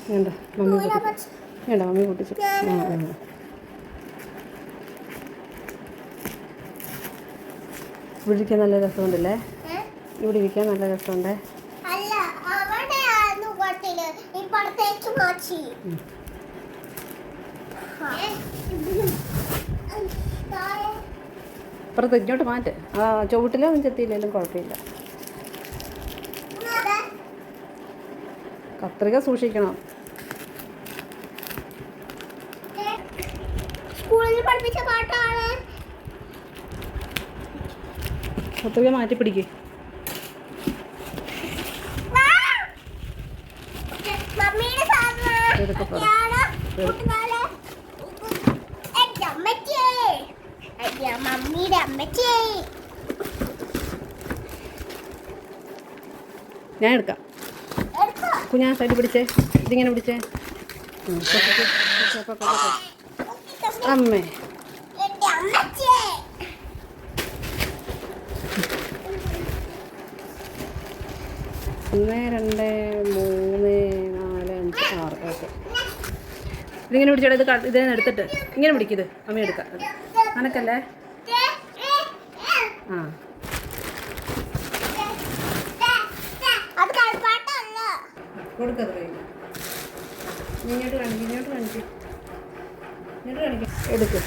വേണ്ട മമ്മി പൊട്ടിച്ചു. ഇവിടെ ഇരിക്കാൻ നല്ല രസമുണ്ടല്ലേ? ഇവിടെ ഇരിക്കാൻ നല്ല രസമുണ്ടേ. അപ്പുറത്ത് ഇങ്ങോട്ട് മാറ്റ്. ആ ചുവട്ടിലോ ചെത്തിയില്ലെങ്കിലും കുഴപ്പമില്ല. കത്രിക സൂക്ഷിക്കണം. കത്രിക മാറ്റി പിടിക്കേ. ഞാൻ എടുക്കാം. കുഞ്ഞാ സൈഡ് പിടിച്ചേ. ഇതിങ്ങനെ പിടിച്ചേ. അമ്മേ 1 2 3 4 5 6. ഓക്കെ, ഇതിങ്ങനെ പിടിച്ചോടെ. ഇത് എടുത്തിട്ട് ഇങ്ങനെ പിടിക്കത്. അമ്മ എടുക്കാം. അനക്കല്ലേ? ആ കൊടുക്കത് ഇങ്ങോട്ട് കാണിക്കും. ഇങ്ങോട്ട് കാണിക്കും. ഇങ്ങോട്ട് കാണിക്കും. എടുക്ക്.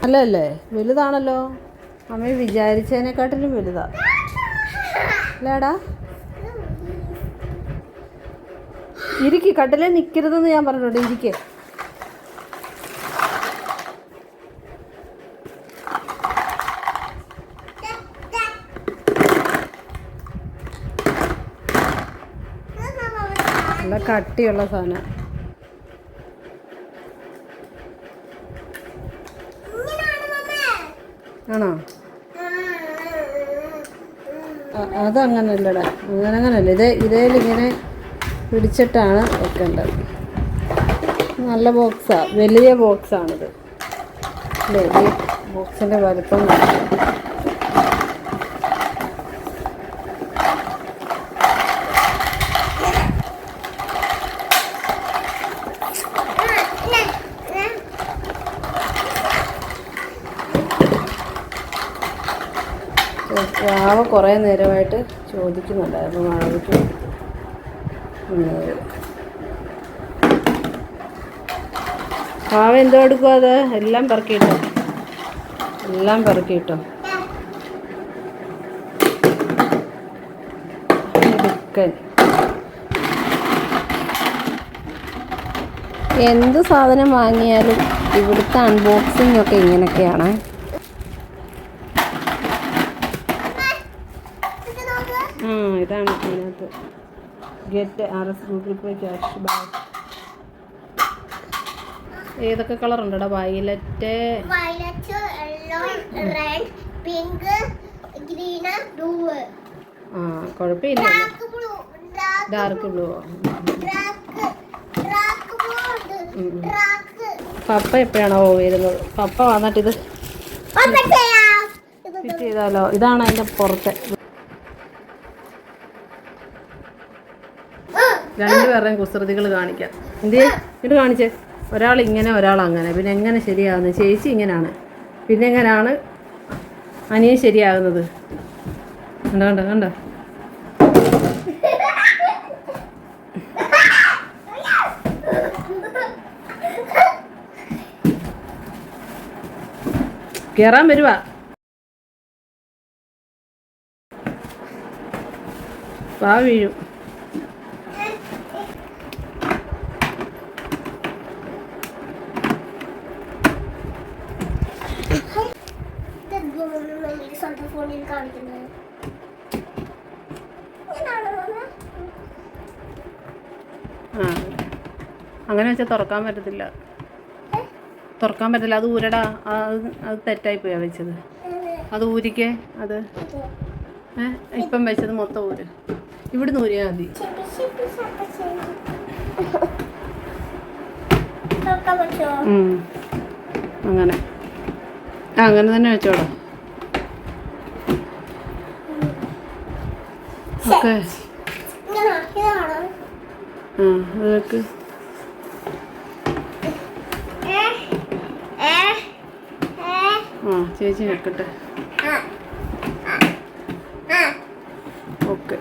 അല്ലേ? വലുതാണല്ലോ. അമ്മ വിചാരിച്ചതിനെക്കാട്ടിലും വലുതാ അല്ലേടാ? ഇരിക്ക്. കട്ടിലേ നിൽക്കരുതെന്ന് ഞാൻ പറഞ്ഞിട്ടുണ്ട്. ഇരിക്ക്. നല്ല കട്ടിയുള്ള സാധനം. ആണോ? അതങ്ങനല്ലടാ. അങ്ങനല്ല. ഇതേലിങ്ങനെ പിടിച്ചിട്ടാണ് വെക്കേണ്ടത്. നല്ല ബോക്സാണ്. വലിയ ബോക്സാണിത്. വലിയ ബോക്സിൻ്റെ വലുപ്പം. വാവ കുറേ നേരമായിട്ട് ചോദിക്കുന്നുണ്ടായിരുന്നു വാവയ്ക്ക്. വാവ എന്തോ എടുക്കും? അത് എല്ലാം പെറുക്കിയിട്ടോ. എന്ത് സാധനം വാങ്ങിയാലും ഇവിടുത്തെ അൺബോക്സിംഗ് ഒക്കെ ഇങ്ങനെയൊക്കെയാണ്. ഇതാണ് ഇതിനകത്ത്. ഗെറ്റ് RS ഗൂഗിൾ പേ ക്യാഷ് ബാക്ക്. ഏതൊക്കെ കളർ ഉണ്ടടാ? Violet, yellow, red, pink, green, blue. ആ കുഴപ്പമില്ല. Dark blue. പപ്പ എപ്പോഴാണോ വരുന്നത്? പപ്പ വന്നിട്ട് ഇത് ഫിറ്റ് ചെയ്താലോ? ഇതാണ് അതിൻ്റെ പുറത്തെ. രണ്ടുപേരുടെയും കുസൃതികൾ കാണിക്കാം. ഇത് കാണിച്ചേ. ഒരാൾ ഇങ്ങനെ, ഒരാൾ അങ്ങനെ. പിന്നെ എങ്ങനെ ശരിയാകുന്നത്? ചേച്ചി ഇങ്ങനെയാണ്. പിന്നെ എങ്ങനെയാണ് അനിയൻ ശരിയാകുന്നത്? കണ്ടോ? കേറാൻ വരുവാ. പാ വീഴും. അങ്ങനെ വെച്ചാൽ തുറക്കാൻ പറ്റത്തില്ല. അത് ഊരടാ. അത് തെറ്റായിപ്പോയാ വെച്ചത്. അത് ഊരിക്കേ. അത് ഇപ്പം വെച്ചത് മൊത്തം ഊര്. ഇവിടുന്ന് ഊരിയാൽ മതി. അങ്ങനെ അങ്ങനെ തന്നെ വെച്ചോളൂ. ഓക്കെ അതൊക്കെ ചേച്ചി വെക്കട്ടെ. ഓക്കെ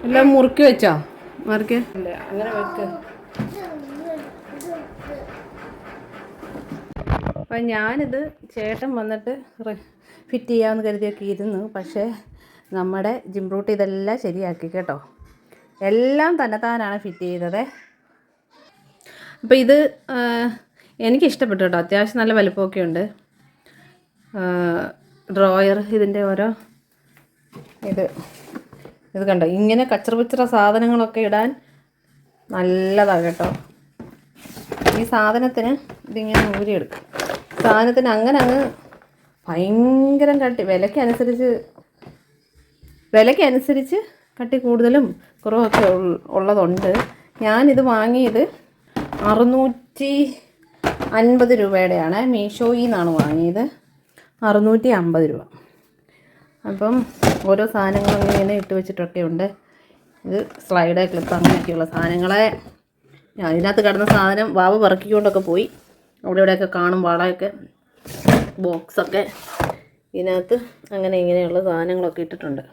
എല്ലാം മുറുക്കി വെച്ചോ? മുറുക്കി അല്ലേ അങ്ങനെ വെക്ക്. അപ്പം ഞാനിത് ചേട്ടൻ വന്നിട്ട് ഫിറ്റ് ചെയ്യാമെന്ന് കരുതിയൊക്കെ ഇരുന്നു. പക്ഷേ നമ്മുടെ ജിംറൂട്ട് ഇതെല്ലാം ശരിയാക്കി കേട്ടോ. എല്ലാം തന്നെത്താനാണ് ഫിറ്റ് ചെയ്തത്. അപ്പോൾ ഇത് എനിക്കിഷ്ടപ്പെട്ടു കേട്ടോ. അത്യാവശ്യം നല്ല വലുപ്പമൊക്കെ ഉണ്ട്. ഡ്രോയർ ഇതിൻ്റെ ഓരോ ഇത് കണ്ടോ, ഇങ്ങനെ കച്ചറ പിച്ചറ സാധനങ്ങളൊക്കെ ഇടാൻ നല്ലതാണ് കേട്ടോ. ഈ സാധനത്തിന് ഇതിങ്ങനെ ഊരിയെടുക്കും. സാധനത്തിന് അങ്ങനെ അങ്ങ് ഭയങ്കരം കട്ടി വിലയ്ക്കനുസരിച്ച് കട്ടി കൂടുതലും കുറവൊക്കെ ഉള്ളതുണ്ട്. ഞാനിത് വാങ്ങിയത് 650 രൂപയുടെയാണ്. മീഷോയിൽ നിന്നാണ് വാങ്ങിയത്. 650 രൂപ. അപ്പം ഓരോ സാധനങ്ങളും ഇങ്ങനെ ഇട്ട് വെച്ചിട്ടൊക്കെ ഉണ്ട്. ഇത് സ്ലൈഡ് ക്ലിപ്പ് അങ്ങനെയൊക്കെയുള്ള സാധനങ്ങളെ അതിനകത്ത് കിടന്ന സാധനം വാവ് പറക്കിക്കൊണ്ടൊക്കെ പോയി. അവിടെ ഇവിടെയൊക്കെ കാണും വളയൊക്കെ ബോക്സൊക്കെ ഇതിനകത്ത് അങ്ങനെ ഇങ്ങനെയുള്ള സാധനങ്ങളൊക്കെ ഇട്ടിട്ടുണ്ട്.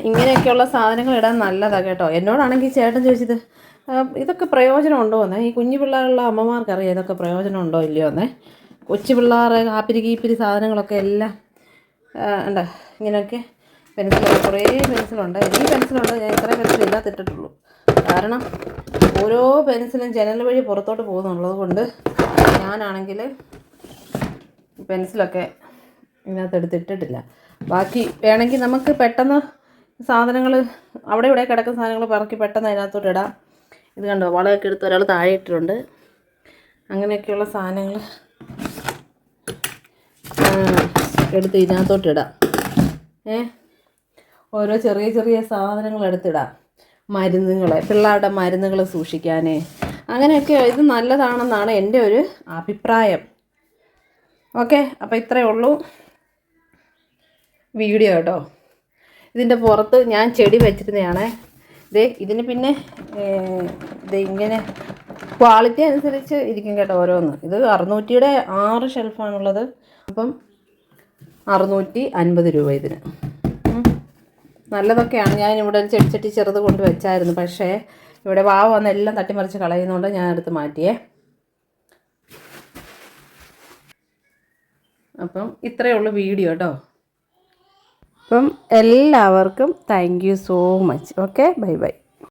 ഇങ്ങനെയൊക്കെയുള്ള സാധനങ്ങൾ ഇടാൻ നല്ലതാണ് കേട്ടോ. എന്നോടാണെങ്കിൽ ചേട്ടൻ ചോദിച്ചത് ഇതൊക്കെ പ്രയോജനം ഉണ്ടോ എന്നേ. ഈ കുഞ്ഞു പിള്ളേരുള്ള അമ്മമാർക്കറിയാം ഇതൊക്കെ പ്രയോജനം ഉണ്ടോ ഇല്ലയോ എന്നേ. കൊച്ചു പിള്ളേർ കാപ്പിരി കീപ്പിരി സാധനങ്ങളൊക്കെ എല്ലാം ഉണ്ടോ ഇങ്ങനെയൊക്കെ. പെൻസിലൊക്കെ കുറേ പെൻസിലുണ്ട്. ഈ പെൻസിലുണ്ട്. ഞാൻ ഇത്ര പെൻസിൽ ഇല്ലാത്തിട്ടിട്ടുള്ളൂ. കാരണം ഓരോ പെൻസിലും ജനൽ വഴി പുറത്തോട്ട് പോകുന്നുള്ളത് കൊണ്ട് ഞാനാണെങ്കിൽ പെൻസിലൊക്കെ ഇതിനകത്ത് എടുത്തിട്ടിട്ടില്ല. ബാക്കി വേണമെങ്കിൽ നമുക്ക് പെട്ടെന്ന് സാധനങ്ങൾ അവിടെ ഇവിടെ കിടക്കുന്ന സാധനങ്ങൾ പറക്കി പെട്ടെന്ന് അതിനകത്തോട്ട് ഇടാം. ഇത് കണ്ടോ, വളമൊക്കെ എടുത്ത് ഒരാൾ താഴെ ഇട്ടിട്ടുണ്ട്. അങ്ങനെയൊക്കെയുള്ള സാധനങ്ങൾ എടുത്ത് ഇതിനകത്തോട്ട് ഇടാം. ഓരോ ചെറിയ ചെറിയ സാധനങ്ങൾ എടുത്തിടാം. പിള്ളേരുടെ മരുന്നുകൾ സൂക്ഷിക്കാൻ അങ്ങനെയൊക്കെ ഇത് നല്ലതാണെന്നാണ് എൻ്റെ ഒരു അഭിപ്രായം. ഓക്കെ, അപ്പോൾ ഇത്രയേ ഉള്ളൂ വീഡിയോ കേട്ടോ. ഇതിൻ്റെ പുറത്ത് ഞാൻ ചെടി വെച്ചിരുന്നതാണ്. ഇതിന് പിന്നെ ഇങ്ങനെ ക്വാളിറ്റി അനുസരിച്ച് ഇരിക്കും കേട്ടോ ഓരോന്ന്. ഇത് 600-യുടെ 6 ഷെൽഫാണുള്ളത്. അപ്പം 650 രൂപ ഇതിന്. നല്ലതൊക്കെയാണ്. ഞാനിവിടെ ഒരു ചെടിച്ചട്ടി ചെറുത് കൊണ്ട് വെച്ചായിരുന്നു. പക്ഷേ ഇവിടെ വാവ് വന്ന് എല്ലാം തട്ടിമറിച്ച് കളയുന്നതുകൊണ്ട് ഞാൻ എടുത്ത് മാറ്റിയേ. അപ്പം ഇത്രയേ ഉള്ളൂ വീഡിയോ കേട്ടോ. അപ്പം എല്ലാവർക്കും thank you so much. Okay, bye bye.